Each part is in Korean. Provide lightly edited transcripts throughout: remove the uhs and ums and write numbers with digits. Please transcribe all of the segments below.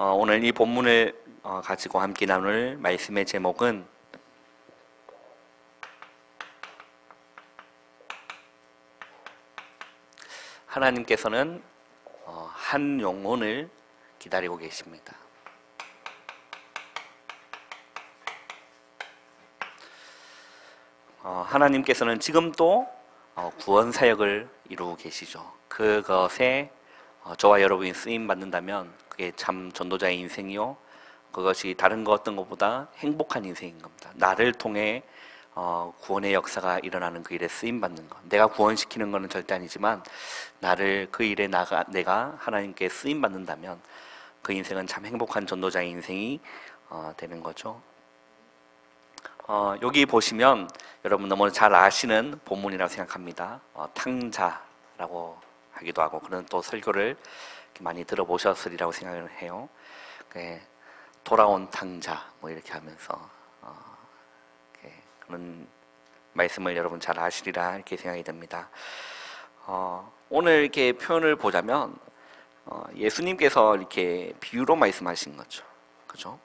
오늘 이 본문을 가지고 함께 나눌 말씀의 제목은 하나님께서는 한 영혼을 기다리고 계십니다. 하나님께서는 지금도 구원 사역을 이루고 계시죠. 그것에 저와 여러분이 쓰임 받는다면 그게 참 전도자의 인생이요, 그것이 다른 거 어떤 것보다 행복한 인생인 겁니다. 나를 통해 구원의 역사가 일어나는 그 일에 쓰임 받는 것. 내가 구원시키는 것은 절대 아니지만 나를 그 일에 내가 하나님께 쓰임 받는다면 그 인생은 참 행복한 전도자의 인생이 되는 거죠. 여기 보시면 여러분 너무 잘 아시는 본문이라고 생각합니다. 탕자라고 하기도 하고, 그런 또 설교를 많이 들어보셨으리라고 생각을 해요. 돌아온 탕자 뭐 이렇게 하면서 그런 말씀을 여러분 잘 아시리라 이렇게 생각이 됩니다. 오늘 이렇게 표현을 보자면 예수님께서 이렇게 비유로 말씀하신 거죠. 그죠?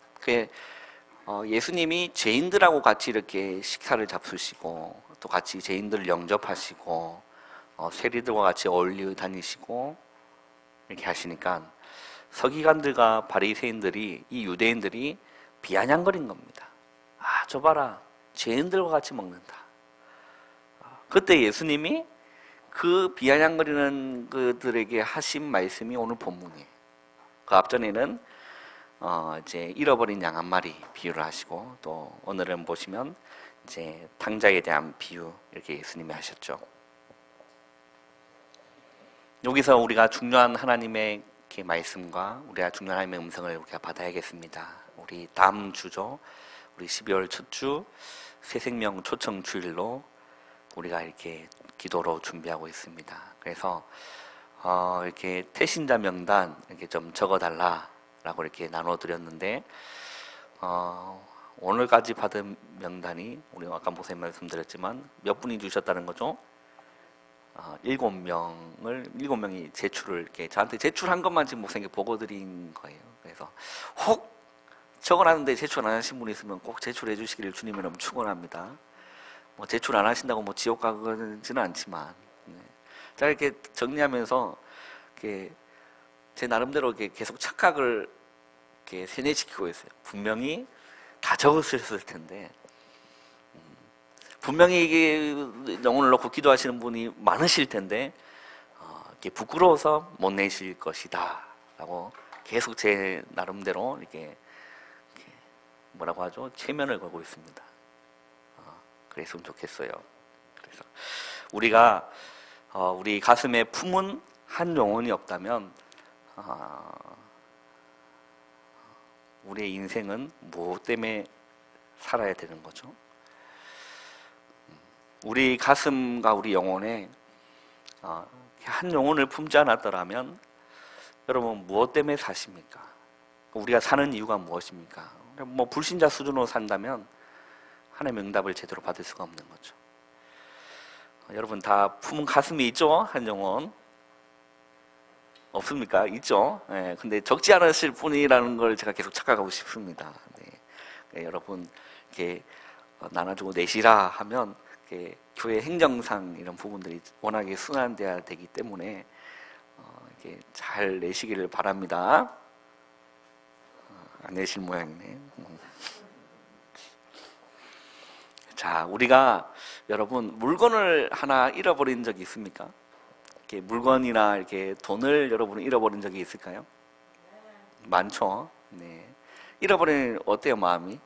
예수님이 죄인들하고 같이 이렇게 식사를 잡수시고 또 같이 죄인들을 영접하시고 세리들과 같이 어울려 다니시고 이렇게 하시니까 서기관들과 바리새인들이, 이 유대인들이 비아냥거린 겁니다. 저 봐라, 죄인들과 같이 먹는다. 그때 예수님이 그 비아냥거리는 그들에게 하신 말씀이 오늘 본문이에요. 그 앞전에는 이제 잃어버린 양 한 마리 비유를 하시고, 또 오늘은 보시면 이제 탕자에 대한 비유 이렇게 예수님이 하셨죠. 여기서 우리가 중요한 하나님의 말씀과 우리가 중요한 하나님의 음성을 우리가 받아야겠습니다. 우리 다음 주죠. 우리 12월 첫 주 새생명 초청 주일로 우리가 이렇게 기도로 준비하고 있습니다. 그래서 이렇게 태신자 명단 이렇게 좀 적어달라라고 이렇게 나눠드렸는데, 오늘까지 받은 명단이 우리 아까 목사님 말씀드렸지만 몇 분이 주셨다는 거죠? 7명이 제출을 이렇게 저한테 제출한 것만 지금 목사님께 보고 드린 거예요. 그래서 혹 적어놨는데 제출 안 하신 분이 있으면 꼭 제출해 주시기를 주님을 너무 축원합니다. 뭐 제출 안 하신다고 뭐 지옥 가지는 않지만, 제가 이렇게 정리하면서 이렇게 제 나름대로 이렇게 계속 착각을 이렇게 세뇌시키고 있어요. 분명히 다 적었을 텐데, 분명히 이게 영혼을 놓고 기도하시는 분이 많으실 텐데 이게 부끄러워서 못 내실 것이다 라고 계속 제 나름대로 이렇게 뭐라고 하죠? 체면을 걸고 있습니다. 그랬으면 좋겠어요. 그래서 우리가 우리 가슴에 품은 한 영혼이 없다면 우리의 인생은 무엇 때문에 살아야 되는 거죠? 우리 가슴과 우리 영혼에 한 영혼을 품지 않았더라면 여러분 무엇 때문에 사십니까? 우리가 사는 이유가 무엇입니까? 뭐 불신자 수준으로 산다면 하나님의 응답을 제대로 받을 수가 없는 거죠. 여러분 다 품은 가슴이 있죠? 한 영혼 없습니까? 있죠? 네, 근데 적지 않으실 뿐이라는 걸 제가 계속 착각하고 싶습니다. 네, 여러분 이렇게 나눠주고 내시라 하면 교회 행정상 이런 부분들이 워낙에 순환돼야 되기 때문에 이렇게 잘 내시기를 바랍니다. 안 내실 모양이네. 자, 우리가 여러분 물건을 하나 잃어버린 적이 있습니까? 이렇게 물건이나 이렇게 돈을 여러분은 잃어버린 적이 있을까요? 많죠. 네. 잃어버리면 어때요, 마음이?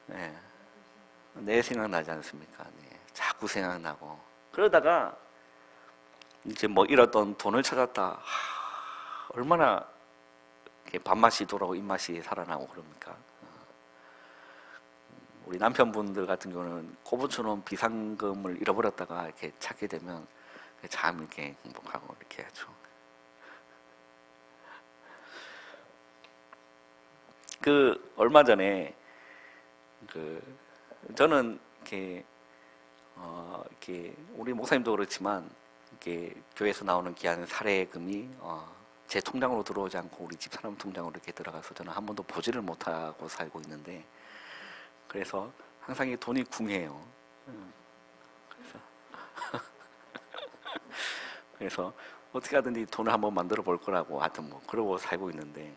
네. 내 생각나지 않습니까? 네. 자꾸 생각나고 그러다가 이제 뭐 잃었던 돈을 찾았다. 얼마나 밥맛이 돌아오고 입맛이 살아나고 그럽니까? 우리 남편분들 같은 경우는 고부처럼 비상금을 잃어버렸다가 이렇게 찾게 되면 참 이렇게 행복하고 이렇게 하죠. 얼마 전에 저는 이렇게 우리 목사님도 그렇지만 이렇게 교회에서 나오는 귀한 사례금이 제 통장으로 들어오지 않고 우리 집사람 통장으로 이렇게 들어가서 저는 한 번도 보지를 못하고 살고 있는데, 그래서 항상 이 돈이 궁해요. 그래서 어떻게 하든지 돈을 한번 만들어 볼 거라고 하여튼 뭐 그러고 살고 있는데,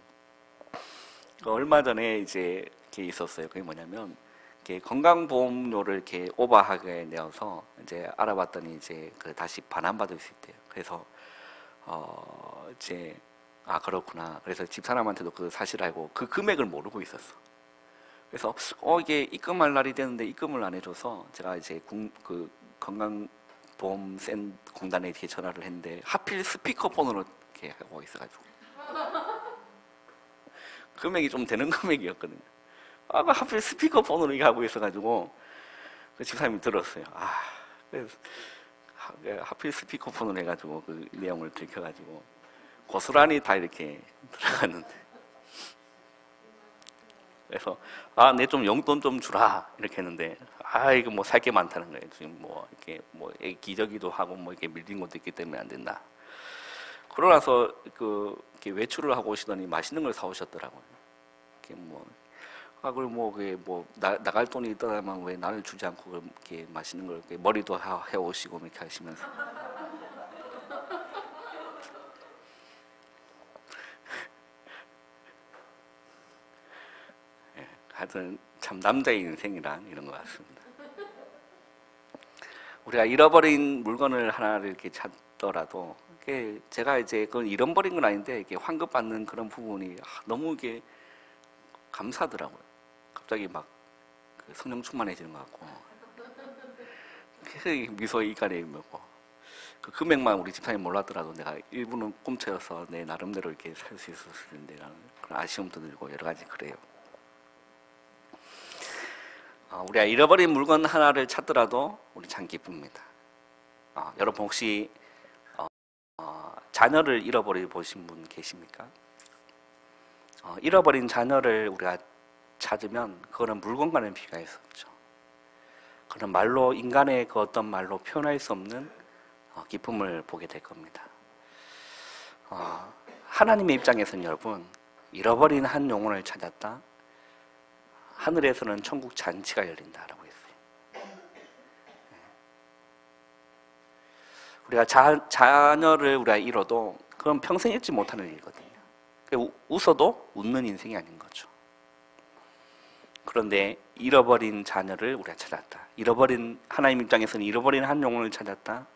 얼마 전에 이제 이게 있었어요. 그게 뭐냐면 이렇게 건강보험료를 이렇게 오버하게 내어서 이제 알아봤더니 이제 그 다시 반환받을 수 있대요. 그래서 이제 그렇구나. 그래서 집사람한테도 그 사실 알고 그 금액을 모르고 있었어. 그래서 이게 입금할 날이 되는데 입금을 안 해줘서 제가 이제 그 건강보험센 공단에 이렇게 전화를 했는데 하필 스피커폰으로 이렇게 하고 있어가지고 금액이 좀 되는 금액이었거든요. 하필 스피커폰으로 이렇게 하고 있어가지고 그 집사님이 들었어요. 그래서 하필 스피커폰으로 해가지고 그 내용을 들켜가지고 고스란히 다 이렇게 들어갔는데, 그래서 내 좀 용돈 좀 주라 이렇게 했는데 이거 뭐 살 게 많다는 거예요. 지금 뭐 이렇게 뭐 기저귀도 하고 뭐 이렇게 밀린 것도 있기 때문에 안 된다. 그러고 나서 이렇게 외출을 하고 오시더니 맛있는 걸 사오셨더라고요. 이렇게 그걸 그게 나갈 돈이 있더라면 왜 나를 주지 않고 이렇게 맛있는 걸 이렇게 머리도 해 오시고 이렇게 하시면서. 하여튼 참 남자의 인생이란 이런 것 같습니다. 우리가 잃어버린 물건을 하나를 이렇게 찾더라도 제가 이제 그건 잃어버린 건 아닌데 이렇게 환급받는 그런 부분이 너무 이게 감사하더라고요. 갑자기 막 성령 충만해지는 것 같고 미소의 이간에 있고 그 금액만 우리 집사님 몰랐더라도 내가 일부는 꿈쳐서 내 나름대로 이렇게 살 수 있었을 텐데 라는 그런 아쉬움도 들고 여러 가지 그래요. 우리가 잃어버린 물건 하나를 찾더라도 우리 참 기쁩니다. 여러분 혹시 자녀를 잃어버려 보신 분 계십니까? 잃어버린 자녀를 우리가 찾으면 그거는 물건과는 비교할 수 없죠. 그런 말로 인간의 그 어떤 말로 표현할 수 없는 기쁨을 보게 될 겁니다. 하나님의 입장에서는 여러분 잃어버린 한 영혼을 찾았다. 하늘에서는 천국 잔치가 열린다라고 했어요. 우리가 자녀를 우리가 잃어도 그건 평생 잊지 못하는 일이거든요. 웃어도 웃는 인생이 아닌 거죠. 그런데 잃어버린 자녀를 우리가 찾았다. 하나님 입장에서는 잃어버린 한 영혼을 찾았다.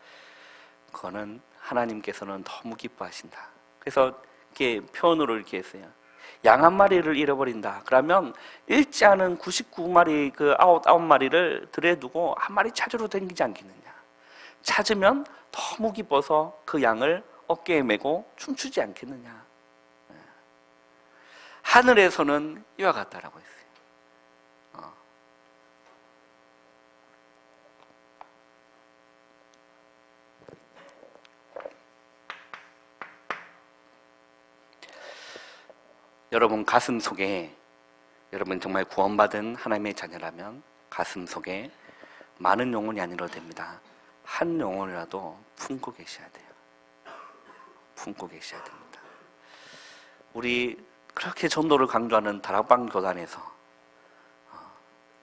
그거는 하나님께서는 너무 기뻐하신다. 그래서 이렇게 표현으로 이렇게 했어요. 양 한 마리를 잃어버린다. 그러면 잃지 않은 99마리 그 99마리를 들여두고 한 마리 찾으러 다니지 않겠느냐. 찾으면 너무 기뻐서 그 양을 어깨에 메고 춤추지 않겠느냐. 하늘에서는 이와 같다라고 했어요. 여러분 가슴 속에, 여러분 정말 구원받은 하나님의 자녀라면 가슴 속에 많은 영혼이 아니라도 됩니다. 한 영혼이라도 품고 계셔야 돼요. 품고 계셔야 됩니다. 우리 그렇게 전도를 강조하는 다락방 교단에서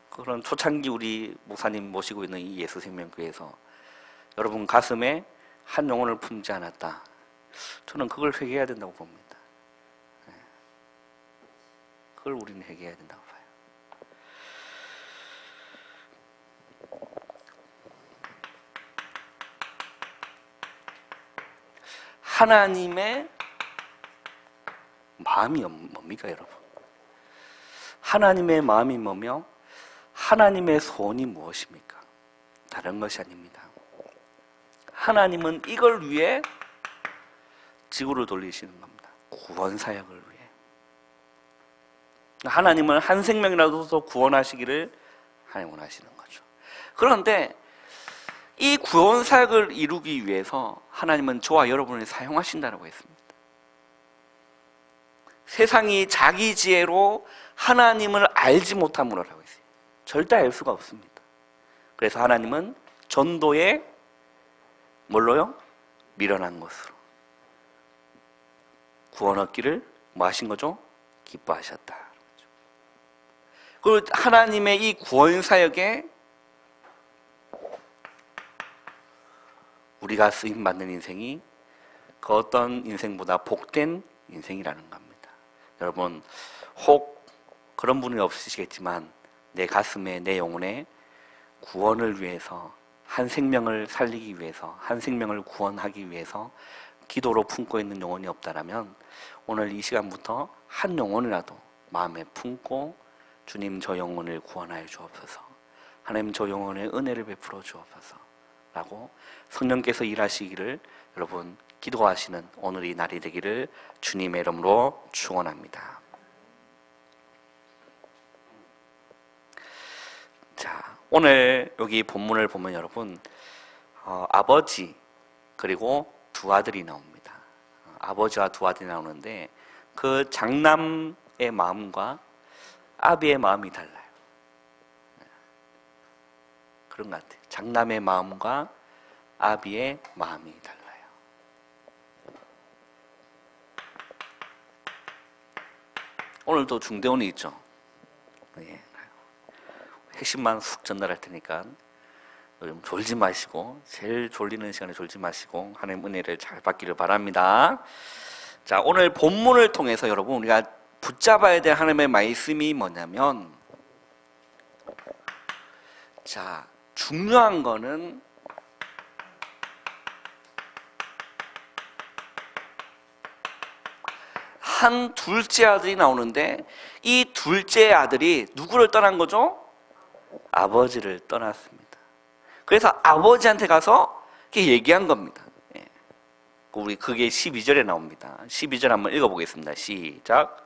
그런 초창기 우리 목사님 모시고 있는 이 예수생명교회에서 여러분 가슴에 한 영혼을 품지 않았다. 저는 그걸 회개해야 된다고 봅니다. 그걸 우리는 회개해야 된다고 봐요. 하나님의 마음이 뭡니까, 여러분? 하나님의 마음이 뭐며 하나님의 소원이 무엇입니까? 다른 것이 아닙니다. 하나님은 이걸 위해 지구를 돌리시는 겁니다. 구원 사역을 위해. 하나님은 한 생명이라도 더 구원하시기를 하나님 원하시는 거죠. 그런데 이 구원 사역을 이루기 위해서 하나님은 저와 여러분을 사용하신다고 했습니다. 세상이 자기 지혜로 하나님을 알지 못함으로라고 했어요. 절대 알 수가 없습니다. 그래서 하나님은 전도에 뭘로요? 미련한 것으로 구원 얻기를 뭐 하신 거죠? 기뻐하셨다. 그리고 하나님의 이 구원 사역에 우리가 쓰임 받는 인생이 그 어떤 인생보다 복된 인생이라는 겁니다. 여러분, 혹 그런 분이 없으시겠지만 내 가슴에, 내 영혼에 구원을 위해서, 한 생명을 살리기 위해서, 한 생명을 구원하기 위해서 기도로 품고 있는 영혼이 없다라면 오늘 이 시간부터 한 영혼이라도 마음에 품고 주님, 저 영혼을 구원하여 주옵소서, 하나님 저 영혼의 은혜를 베풀어 주옵소서 라고 성령께서 일하시기를 여러분 기도하시는 오늘 이 날이 되기를 주님의 이름으로 축원합니다. 자, 오늘 여기 본문을 보면 여러분 아버지 그리고 두 아들이 나옵니다. 아버지와 두 아들이 나오는데 그 장남의 마음과 아비의 마음이 달라요. 그런 것 같아요. 장남의 마음과 아비의 마음이 달라요. 오늘도 중대원이 있죠. 예. 핵심만 훅 전달할 테니까 요즘 졸지 마시고, 제일 졸리는 시간에 졸지 마시고 하나님 은혜를 잘 받기를 바랍니다. 자, 오늘 본문을 통해서 여러분 우리가 붙잡아야 될 하나님의 말씀이 뭐냐면, 자, 중요한 거는 한 둘째 아들이 나오는데 이 둘째 아들이 누구를 떠난 거죠? 아버지를 떠났습니다. 그래서 아버지한테 가서 이렇게 얘기한 겁니다. 예. 우리 그게 12절에 나옵니다. 12절 한번 읽어보겠습니다. 시작.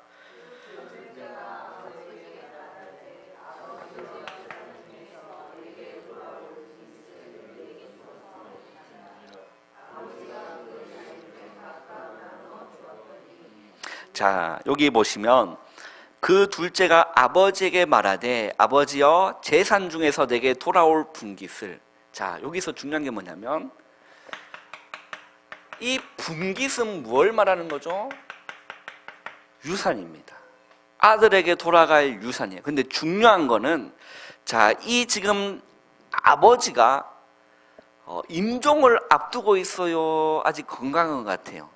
자, 여기 보시면 그 둘째가 아버지에게 말하되 아버지여 재산 중에서 내게 돌아올 분깃을. 자, 여기서 중요한 게 뭐냐면 이 분깃은 뭘 말하는 거죠? 유산입니다. 아들에게 돌아갈 유산이에요. 근데 중요한 거는, 자, 이 지금 아버지가 임종을 앞두고 있어요? 아직 건강한 것 같아요?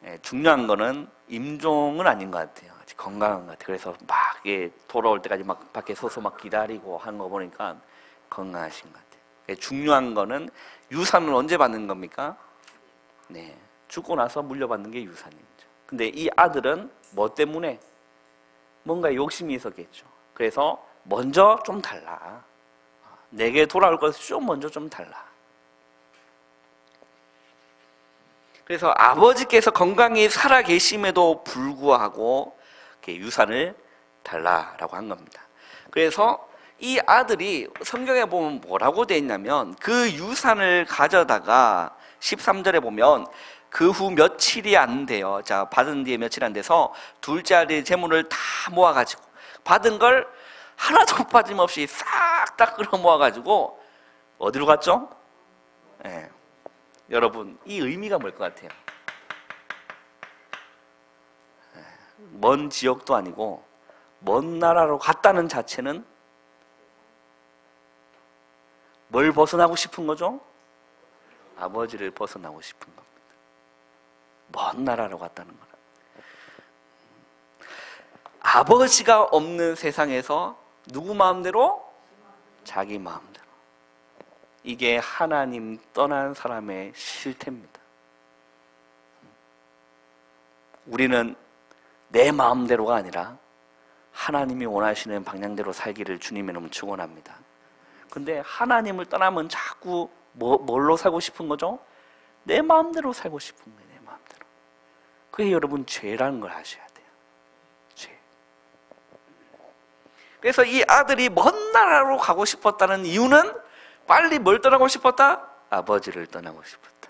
예, 중요한 거는 임종은 아닌 것 같아요. 아직 건강한 것 같아요. 그래서 막 돌아올 때까지 막 밖에 서서 막 기다리고 하는 거 보니까 건강하신 것 같아요. 예, 중요한 거는 유산을 언제 받는 겁니까? 네, 죽고 나서 물려받는 게 유산이죠. 근데 이 아들은 뭐 때문에? 뭔가 욕심이 있었겠죠. 그래서 먼저 좀 달라. 내게 돌아올 것을 좀 먼저 좀 달라. 그래서 아버지께서 건강히 살아 계심에도 불구하고 유산을 달라라고 한 겁니다. 그래서 이 아들이 성경에 보면 뭐라고 되어 있냐면 그 유산을 가져다가 13절에 보면 그 후 며칠이 안 돼요. 자, 받은 뒤에 며칠 안 돼서 둘째 아들의 재물을 다 모아가지고 받은 걸 하나도 빠짐없이 싹 다 끌어 모아가지고 어디로 갔죠? 네. 여러분, 이 의미가 뭘 것 같아요? 먼 지역도 아니고 먼 나라로 갔다는 자체는 뭘 벗어나고 싶은 거죠? 아버지를 벗어나고 싶은 겁니다. 먼 나라로 갔다는 거라. 아버지가 없는 세상에서 누구 마음대로? 자기 마음대로. 이게 하나님 떠난 사람의 실태입니다. 우리는 내 마음대로가 아니라 하나님이 원하시는 방향대로 살기를 주님의 이름으로 축원합니다. 근데 하나님을 떠나면 자꾸 뭘로 살고 싶은 거죠? 내 마음대로 살고 싶은 거예요. 내 마음대로. 그게 여러분 죄라는 걸 아셔야 돼요. 죄. 그래서 이 아들이 먼 나라로 가고 싶었다는 이유는 빨리 뭘 떠나고 싶었다? 아버지를 떠나고 싶었다.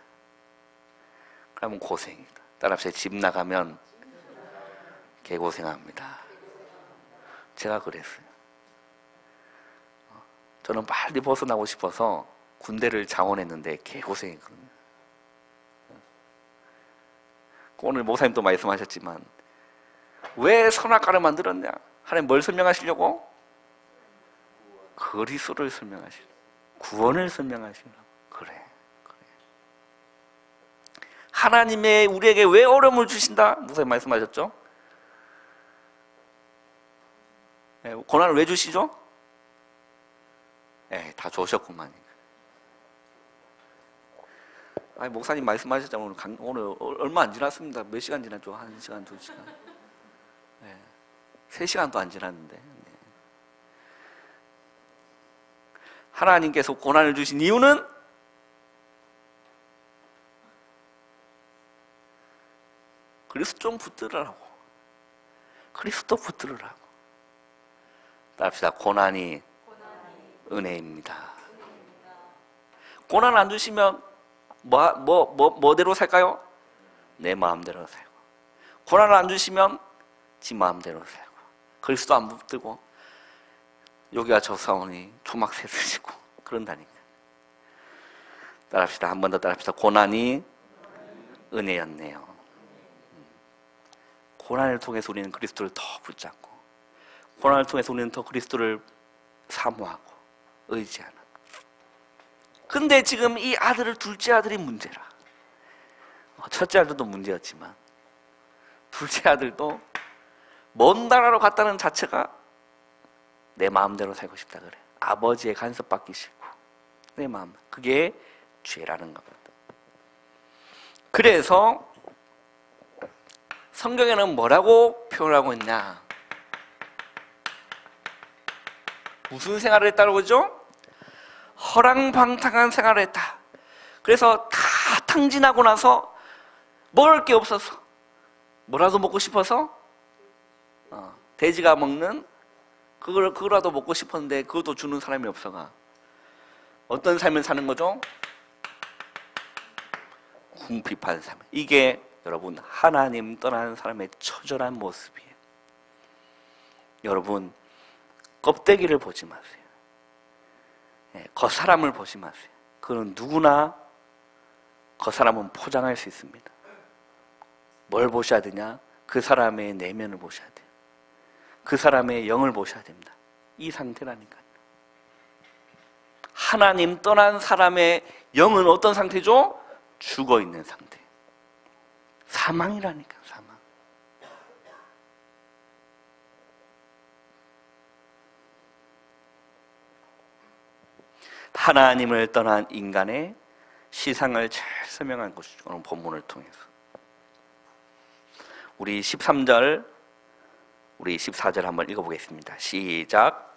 그러면 고생이다. 따라합시다. 집 나가면 개고생합니다. 제가 그랬어요. 저는 빨리 벗어나고 싶어서 군대를 장원했는데 개고생했거든요. 오늘 목사님도 말씀하셨지만 왜 선악과를 만들었냐? 하나님 뭘 설명하시려고? 그리스도를 설명하시려고, 구원을 설명하시려고. 그래. 하나님의 우리에게 왜 어려움을 주신다? 목사님 말씀하셨죠? 네, 고난을 왜 주시죠? 네, 다 좋으셨구만. 아니, 목사님 말씀하셨잖아요. 오늘 얼마 안 지났습니다. 몇 시간 지났죠? 1시간, 2시간. 네, 3시간도 안 지났는데. 네. 하나님께서 고난을 주신 이유는 그리스도 좀 붙들으라고. 그리스도 붙들으라고. 따라합시다. 고난이 은혜입니다. 고난 안 주시면 뭐대로 살까요? 내 마음대로 살고. 고난을 안 주시면 지 마음대로 살고. 그리스도 안 붙들고 여기가 저 사원이 초막새 드시고 그런다니까. 따라합시다. 한 번 더 따라합시다. 고난이 은혜였네요. 고난을 통해서 우리는 그리스도를 더 붙잡고, 고난을 통해서 우리는 더 그리스도를 사모하고 의지하는. 근데 지금 이 아들을, 둘째 아들이 문제라. 첫째 아들도 문제였지만 둘째 아들도 먼 나라로 갔다는 자체가 내 마음대로 살고 싶다 그래. 아버지의 간섭받기 싫고 내 마음, 그게 죄라는 겁니다. 그래서 성경에는 뭐라고 표현하고 있냐? 무슨 생활을 했다고 그러죠? 허랑방탕한 생활을 했다. 그래서 다 탕진하고 나서 먹을 게 없어서, 뭐라도 먹고 싶어서 돼지가 먹는 그거라도 먹고 싶었는데 그것도 주는 사람이 없어가 어떤 삶을 사는 거죠? 궁핍한 삶. 이게 여러분 하나님 떠나는 사람의 처절한 모습이에요. 여러분 껍데기를 보지 마세요. 겉사람을 보지 마세요. 그건 누구나 겉사람은 포장할 수 있습니다. 뭘 보셔야 되냐? 그 사람의 내면을 보셔야 돼요. 그 사람의 영을 보셔야 됩니다. 이 상태라니까요. 하나님 떠난 사람의 영은 어떤 상태죠? 죽어있는 상태. 사망이라니까, 사망. 하나님을 떠난 인간의 시상을 잘 설명한 것이죠. 오늘 본문을 통해서. 우리 13절, 우리 14절 한번 읽어보겠습니다. 시작.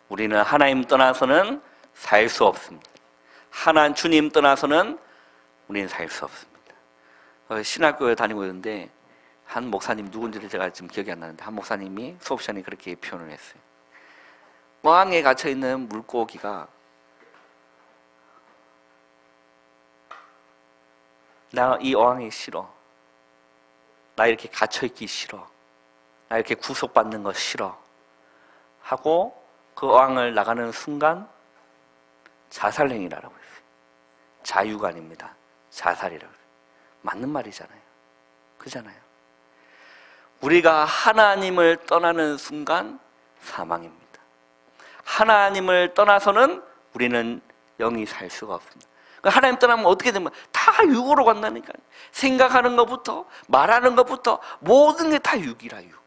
우리는 하나님 떠나서는 살 수 없습니다. 하나님 주님 떠나서는 우리는 살 수 없습니다. 신학교에 다니고 있는데 한 목사님, 누군지를 제가 지금 기억이 안 나는데 한 목사님이 수업 시간에 그렇게 표현을 했어요. 어항에 갇혀있는 물고기가 나 이 어항이 싫어, 나 이렇게 갇혀있기 싫어, 나 이렇게 구속받는 거 싫어 하고 그 어항을 나가는 순간 자살행위라고 했어요. 자유가 아닙니다. 자살이라고 했어요. 맞는 말이잖아요. 그잖아요. 우리가 하나님을 떠나는 순간 사망입니다. 하나님을 떠나서는 우리는 영이 살 수가 없습니다. 하나님 떠나면 어떻게 되면 다 육으로 간다니까요. 생각하는 것부터 말하는 것부터 모든 게 다 육이라, 육.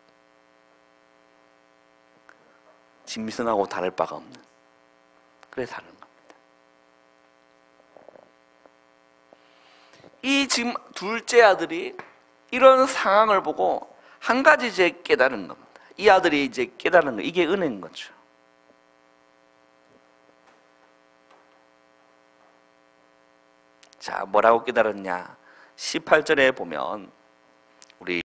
짐승하고 다를 바가 없는, 그래 사는 겁니다. 이 지금 둘째 아들이 이런 상황을 보고 한 가지 이제 깨달은 겁니다. 이 아들이 이제 깨달은 거, 이게 은혜인 거죠. 자, 뭐라고 깨달았냐? 18절에 보면 우리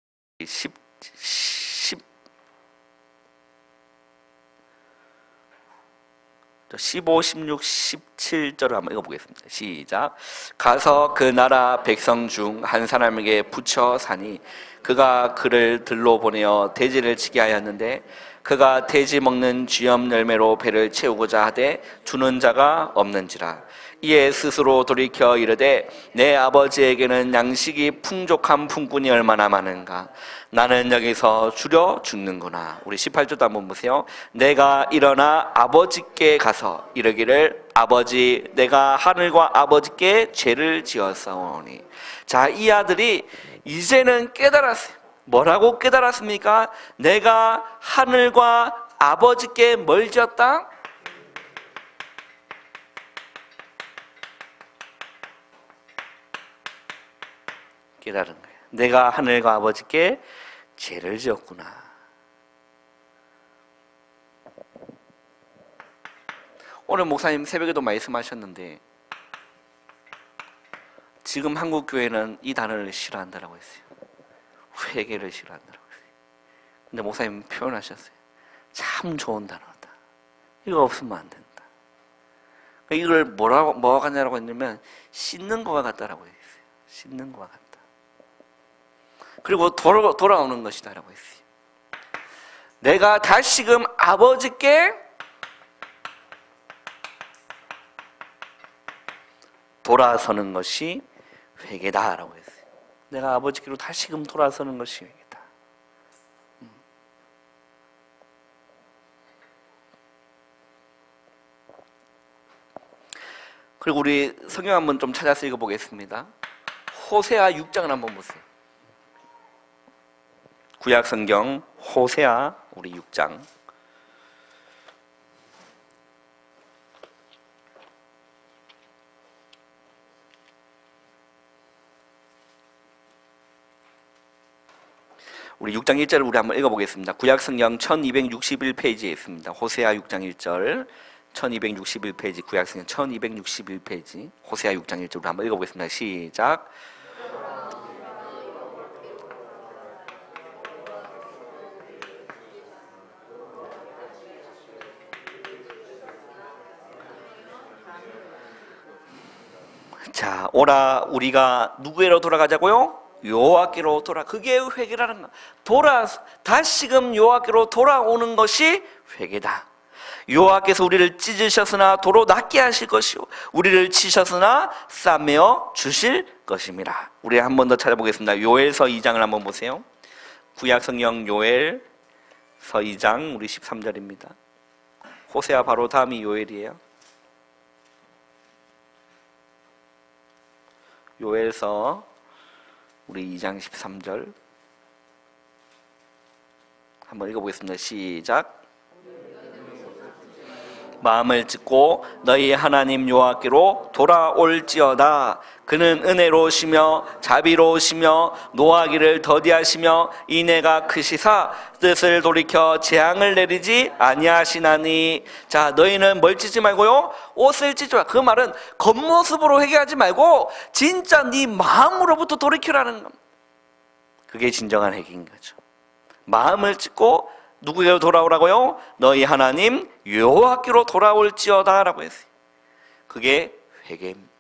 15, 16, 17절을 한번 읽어보겠습니다. 시작. 가서 그 나라 백성 중 한 사람에게 붙여 사니 그가 그를 들로 보내어 돼지를 치게 하였는데 그가 돼지 먹는 쥐염 열매로 배를 채우고자 하되 주는 자가 없는지라. 이에 스스로 돌이켜 이르되 내 아버지에게는 양식이 풍족한 품꾼이 얼마나 많은가. 나는 여기서 줄여 죽는구나. 우리 18절도 한번 보세요. 내가 일어나 아버지께 가서 이르기를 아버지 내가 하늘과 아버지께 죄를 지었사오니. 자, 이 아들이 이제는 깨달았어요. 뭐라고 깨달았습니까? 내가 하늘과 아버지께 뭘 지었다? 깨달은 거예요. 내가 하늘과 아버지께 죄를 지었구나. 오늘 목사님 새벽에도 말씀하셨는데 지금 한국 교회는 이 단어를 싫어한다라고 했어요. 회개를 싫어한다라고 했어요. 근데 목사님 표현하셨어요. 참 좋은 단어다. 이거 없으면 안 된다. 이걸 뭐가 같냐라고 했냐면 씻는 거와 같다라고 했어요. 씻는 거와 같다. 그리고 돌아오는 것이다라고 했어요. 내가 다시금 아버지께 돌아서는 것이 회개다라고 했어요. 내가 아버지께로 다시금 돌아서는 것이 회개다. 그리고 우리 성경 한번 좀 찾아서 읽어보겠습니다. 호세아 6장을 한번 보세요. 구약 성경 호세아 우리 6장. 우리 6장 1절을 우리 한번 읽어보겠습니다. 구약 성경 1261페이지에 있습니다. 호세아 6장 1절 1261페이지 구약 성경 1261페이지 호세아 6장 1절 우리 한번 읽어보겠습니다. 시작. 자, 오라 우리가 누구에로 돌아가자고요? 여호와께로 그게 회개라는 거. 다시금 여호와께로 돌아오는 것이 회개다. 여호와께서 우리를 찢으셨으나 도로 낫게 하실 것이요 우리를 치셨으나 싸매어 주실 것입니다. 우리 한 번 더 찾아보겠습니다. 요엘서 2장을 한번 보세요. 구약 성경 요엘서 2장 우리 13절입니다. 호세아 바로 다음이 요엘이에요. 요엘서 우리 2장 13절 한번 읽어보겠습니다. 시작. 마음을 찢고 너희 하나님 여호와께로 돌아올지어다. 그는 은혜로우시며 자비로우시며 노하기를 더디하시며 인애가 크시사 뜻을 돌이켜 재앙을 내리지 아니하시나니. 자, 너희는 뭘 찢지 말고요? 옷을 찢지 마. 그 말은 겉모습으로 회개하지 말고 진짜 네 마음으로부터 돌이키라는 겁니다. 그게 진정한 회개인 거죠. 마음을 찢고 누구에게로 돌아오라고요? 너희 하나님 여호와께로 돌아올지어다 라고 했어요. 그게 회개입니다.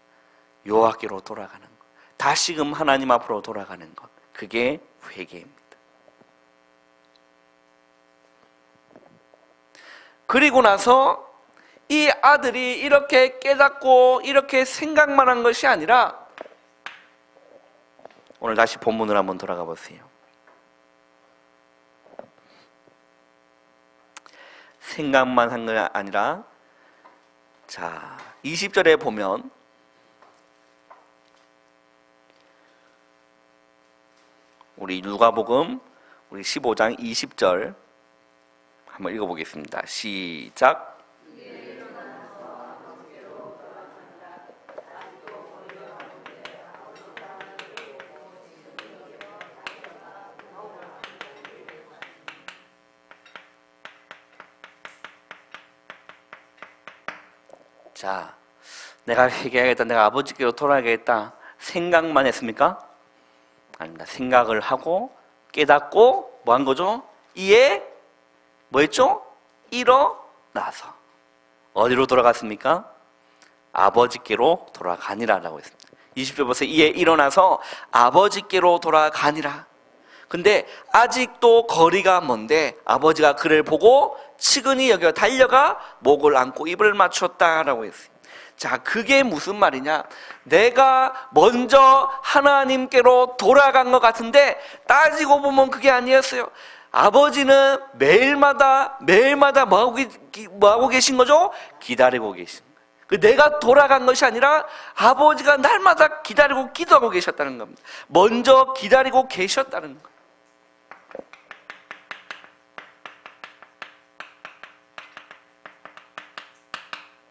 여호와께로 돌아가는 것, 다시금 하나님 앞으로 돌아가는 것, 그게 회개입니다. 그리고 나서 이 아들이 이렇게 깨닫고 이렇게 생각만 한 것이 아니라 오늘 다시 본문을 한번 돌아가 보세요. 생각만 한 게 아니라, 자, 20절에 보면 우리 누가복음 우리 15장 20절 한번 읽어보겠습니다. 시작. 자, 내가 회개하겠다, 내가 아버지께로 돌아가겠다 생각만 했습니까? 아닙니다. 생각을 하고 깨닫고 뭐 한 거죠? 이에 뭐 했죠? 일어나서 어디로 돌아갔습니까? 아버지께로 돌아가니라라고 했습니다. 20절 보세요. 이에 일어나서 아버지께로 돌아가니라. 근데 아직도 거리가 먼데 아버지가 그를 보고 측은히 여겨 달려가 목을 안고 입을 맞췄다라고 했어요. 자, 그게 무슨 말이냐? 내가 먼저 하나님께로 돌아간 것 같은데 따지고 보면 그게 아니었어요. 아버지는 매일마다 뭐 하고 계신 거죠? 기다리고 계신 거예요. 내가 돌아간 것이 아니라 아버지가 날마다 기다리고 기도하고 계셨다는 겁니다. 먼저 기다리고 계셨다는 거예요.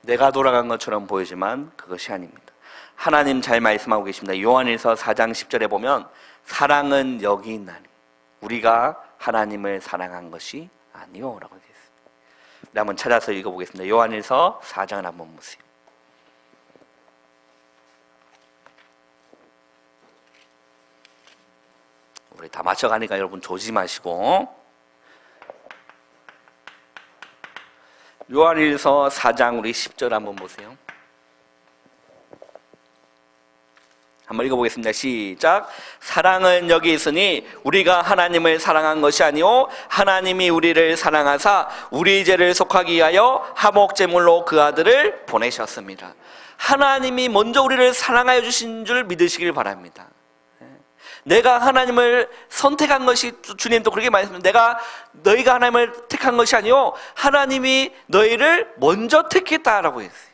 내가 돌아간 것처럼 보이지만 그것이 아닙니다. 하나님 잘 말씀하고 계십니다. 요한일서 4장 10절에 보면 사랑은 여기 있나니 우리가 하나님을 사랑한 것이 아니요 라고 되어 있습니다. 우리 한번 찾아서 읽어보겠습니다. 요한일서 4장을 한번 보세요. 우리 다 맞춰가니까 여러분 조심하시고, 요한일서 4장 우리 10절 한번 보세요. 한번 읽어보겠습니다. 시작. 사랑은 여기 있으니 우리가 하나님을 사랑한 것이 아니오 하나님이 우리를 사랑하사 우리 죄를 속하기 위하여 화목제물로 그 아들을 보내셨습니다. 하나님이 먼저 우리를 사랑하여 주신 줄 믿으시길 바랍니다. 내가 하나님을 선택한 것이, 주님도 그렇게 말씀합니다. 너희가 하나님을 택한 것이 아니오 하나님이 너희를 먼저 택했다라고 했어요.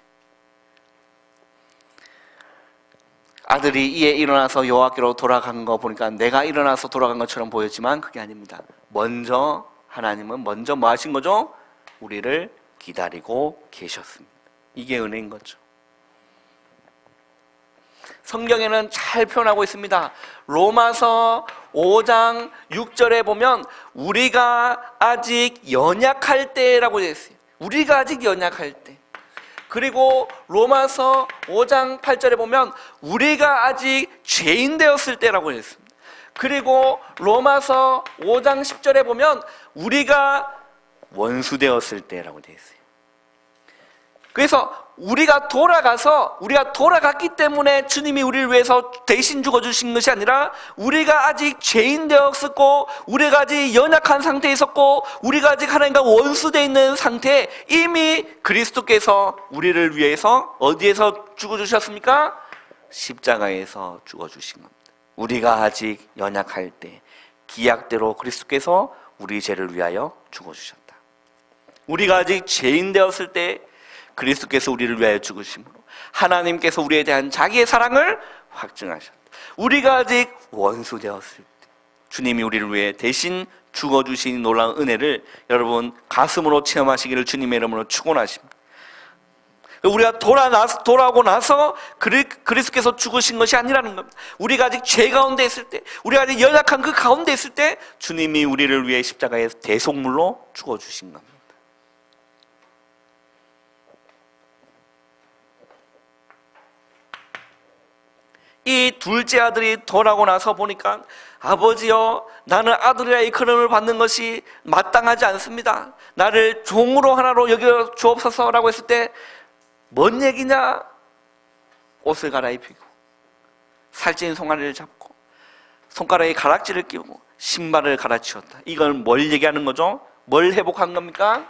아들이 이에 일어나서 여호와께로 돌아간 거 보니까 내가 일어나서 돌아간 것처럼 보였지만 그게 아닙니다. 먼저 하나님은 먼저 뭐 하신 거죠? 우리를 기다리고 계셨습니다. 이게 은혜인 거죠. 성경에는 잘 표현하고 있습니다. 로마서 5장 6절에 보면 우리가 아직 연약할 때라고 되어 있어요. 우리가 아직 연약할 때. 그리고 로마서 5장 8절에 보면 우리가 아직 죄인 되었을 때라고 했습니다. 그리고 로마서 5장 10절에 보면 우리가 원수 되었을 때라고 되어 있어요. 그래서 우리가 돌아갔기 때문에 주님이 우리를 위해서 대신 죽어주신 것이 아니라 우리가 아직 죄인 되었었고 우리가 아직 연약한 상태에 있었고 우리가 아직 하나님과 원수되어 있는 상태에 이미 그리스도께서 우리를 위해서 어디에서 죽어주셨습니까? 십자가에서 죽어주신 겁니다. 우리가 아직 연약할 때 기약대로 그리스도께서 우리 죄를 위하여 죽어주셨다. 우리가 아직 죄인 되었을 때 그리스도께서 우리를 위하여 죽으심으로 하나님께서 우리에 대한 자기의 사랑을 확증하셨다. 우리가 아직 원수 되었을 때 주님이 우리를 위해 대신 죽어주신 놀라운 은혜를 여러분 가슴으로 체험하시기를 주님의 이름으로 축원하십니다. 우리가 돌아오고 나서 그리스도께서 죽으신 것이 아니라는 겁니다. 우리가 아직 죄 가운데 있을 때, 우리가 아직 연약한 그 가운데 있을 때 주님이 우리를 위해 십자가에서 대속물로 죽어주신 겁니다. 이 둘째 아들이 돌아오고 나서 보니까 아버지여 나는 아들이라 일컬음을 받는 것이 마땅하지 않습니다. 나를 종으로 하나로 여겨 주옵소서라고 했을 때 뭔 얘기냐? 옷을 갈아입히고 살찐 송아리를 잡고 손가락에 가락지를 끼우고 신발을 갈아치웠다. 이걸 뭘 얘기하는 거죠? 뭘 회복한 겁니까?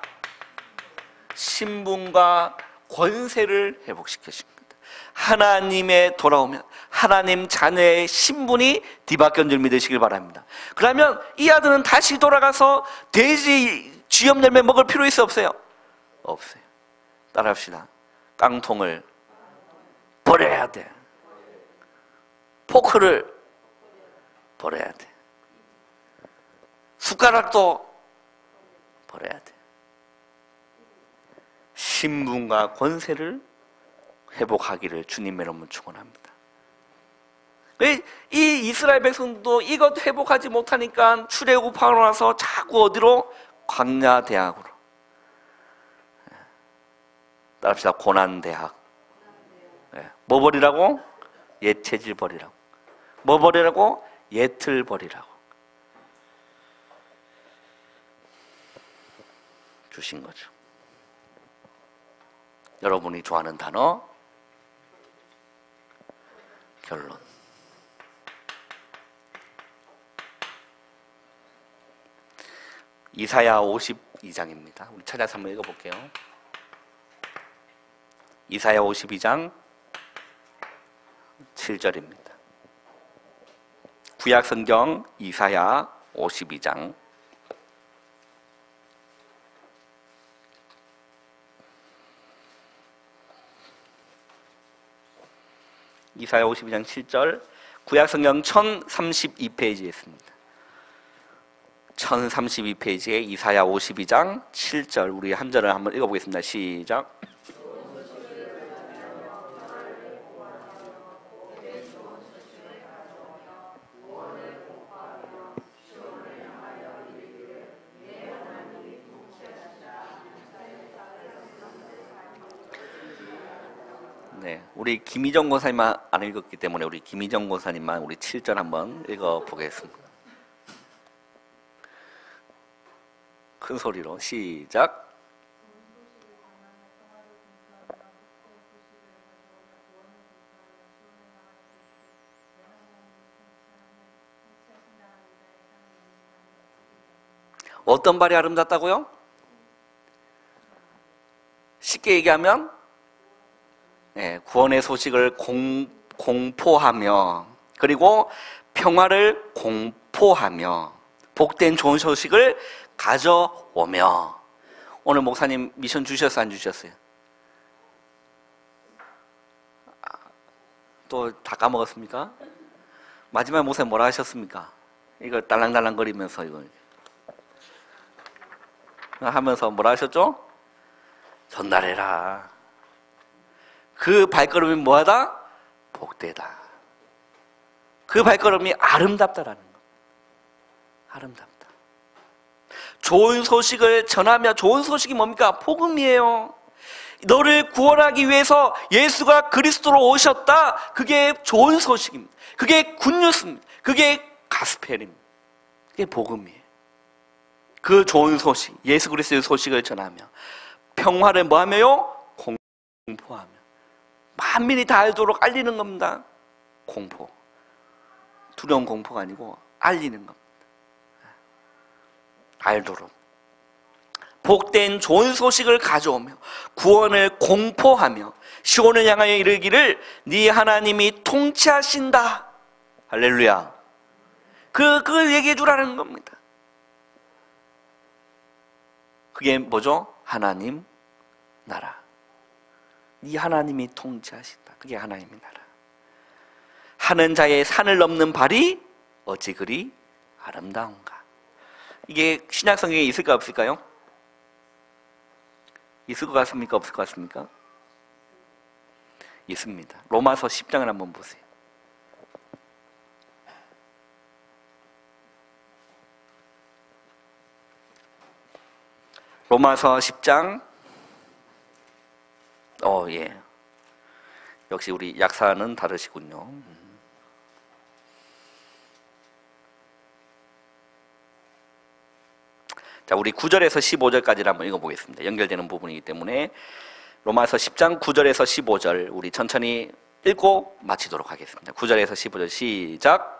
신분과 권세를 회복시키신 겁니다. 하나님에 돌아오면 하나님 자녀의 신분이 뒤바뀐 줄 믿으시길 바랍니다. 그러면 이 아들은 다시 돌아가서 돼지 쥐염 열매 먹을 필요 있어 없어요? 없어요. 따라합시다. 깡통을 버려야 돼. 포크를 버려야 돼. 숟가락도 버려야 돼. 신분과 권세를 회복하기를 주님의 이름으로 축원합니다. 이 이스라엘 백성도 이것 회복하지 못하니까 출애굽하고 나서 자꾸 어디로? 광야 대학으로. 따라합시다. 고난 대학. 뭐 버리라고? 옛 체질 버리라고. 뭐 버리라고? 옛틀 버리라고 주신 거죠. 여러분이 좋아하는 단어 결론. 이사야 52장입니다. 우리 찾아서 한번 읽어볼게요. 이사야 52장 7절입니다. 구약 성경 이사야 52장 이사야 52장 7절, 구약 성경 1032페이지에 있습니다. 1032페이지에 이사야 52장 7절, 우리 한 절을 한번 읽어보겠습니다. 시작. 네, 우리 김희정 고사님만 안 읽었기 때문에 우리 김희정 고사님만 우리 7절 한번 읽어보겠습니다. 큰 소리로 시작. 어떤 발이 아름답다고요? 쉽게 얘기하면 구원의 소식을 공포하며, 그리고 평화를 공포하며, 복된 좋은 소식을 가져오며. 오늘 목사님 미션 주셨어요, 안 주셨어요? 또 다 까먹었습니까? 마지막에 목사님 뭐라 하셨습니까? 이거 딸랑딸랑거리면서 이거 하면서 뭐라 하셨죠? 전달해라. 그 발걸음이 뭐하다? 복되다. 그 발걸음이 아름답다라는 거. 아름답다. 좋은 소식을 전하며, 좋은 소식이 뭡니까? 복음이에요. 너를 구원하기 위해서 예수가 그리스도로 오셨다. 그게 좋은 소식입니다. 그게 굿뉴스입니다. 그게 가스펠입니다. 그게 복음이에요. 그 좋은 소식, 예수 그리스도의 소식을 전하며 평화를 뭐하며요? 공포하며 만민이 다 알도록 알리는 겁니다. 공포. 두려운 공포가 아니고 알리는 겁니다. 알도록. 복된 좋은 소식을 가져오며 구원을 공포하며 시온을 향하여 이르기를 네 하나님이 통치하신다. 할렐루야. 그걸 얘기해 주라는 겁니다. 그게 뭐죠? 하나님 나라. 네 하나님이 통치하신다. 그게 하나님의 나라. 하는 자의 산을 넘는 발이 어찌 그리 아름다운가. 이게 신약 성경에 있을까 없을까요? 있을 것 같습니까? 없을 것 같습니까? 있습니다. 로마서 10장을 한번 보세요. 로마서 10장. 예. 역시 우리 약사는 다르시군요. 자, 우리 9절에서 15절까지를 한번 읽어보겠습니다. 연결되는 부분이기 때문에 로마서 10장 9절에서 15절 우리 천천히 읽고 마치도록 하겠습니다. 9절에서 15절 시작.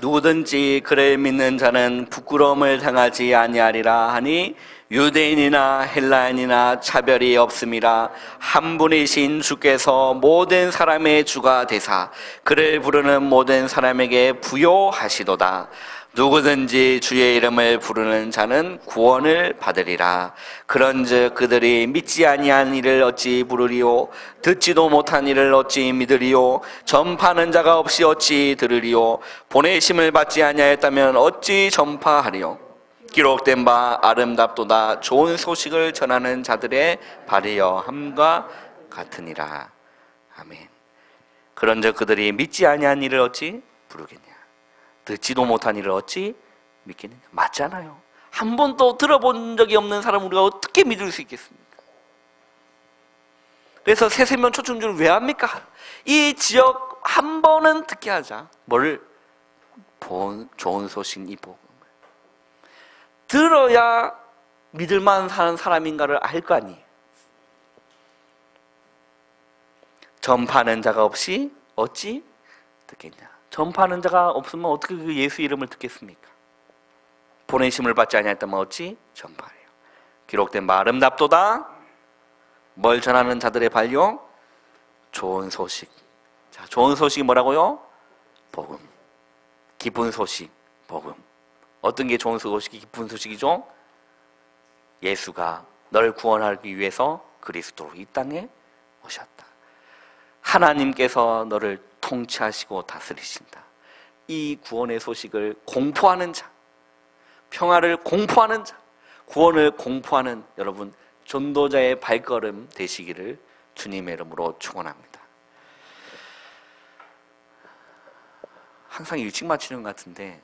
누구든지 그를 믿는 자는 부끄러움을 당하지 아니하리라 하니 유대인이나 헬라인이나 차별이 없음이라 한 분이신 주께서 모든 사람의 주가 되사 그를 부르는 모든 사람에게 부요하시도다. 누구든지 주의 이름을 부르는 자는 구원을 받으리라. 그런즉 그들이 믿지 아니한 이를 어찌 부르리요? 듣지도 못한 이를 어찌 믿으리요? 전파하는 자가 없이 어찌 들으리요? 보내심을 받지 아니하였다면 어찌 전파하리요? 기록된 바 아름답도다. 좋은 소식을 전하는 자들의 발이여 함과 같으니라. 아멘. 그런즉 그들이 믿지 아니한 이를 어찌 부르겠냐? 듣지도 못한 이를 어찌 믿겠느냐? 맞잖아요. 한 번도 들어본 적이 없는 사람 우리가 어떻게 믿을 수 있겠습니까? 그래서 새세면 초청주를 왜 합니까? 이 지역 한 번은 듣게 하자. 뭐를? 좋은 소식, 이 복음을 들어야 믿을만 사는 사람인가를 알 거 아니에요. 전파하는 자가 없이 어찌 듣겠냐. 전파하는 자가 없으면 어떻게 그 예수 이름을 듣겠습니까? 보내심을 받지 아니하였다면 어찌 전파해요. 기록된 바 아름답도다. 뭘 전하는 자들의 발용? 좋은 소식. 자, 좋은 소식이 뭐라고요? 복음. 기쁜 소식, 복음. 어떤 게 좋은 소식이 기쁜 소식이죠? 예수가 널 구원하기 위해서 그리스도로 이 땅에 오셨다. 하나님께서 너를 통치하시고 다스리신다. 이 구원의 소식을 공포하는 자, 평화를 공포하는 자, 구원을 공포하는 여러분 전도자의 발걸음 되시기를 주님의 이름으로 축원합니다. 항상 일찍 맞추는 것 같은데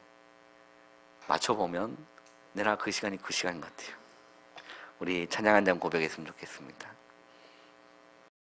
맞춰보면 내가 그 시간이 그 시간 같아요. 우리 찬양 한 장 고백했으면 좋겠습니다.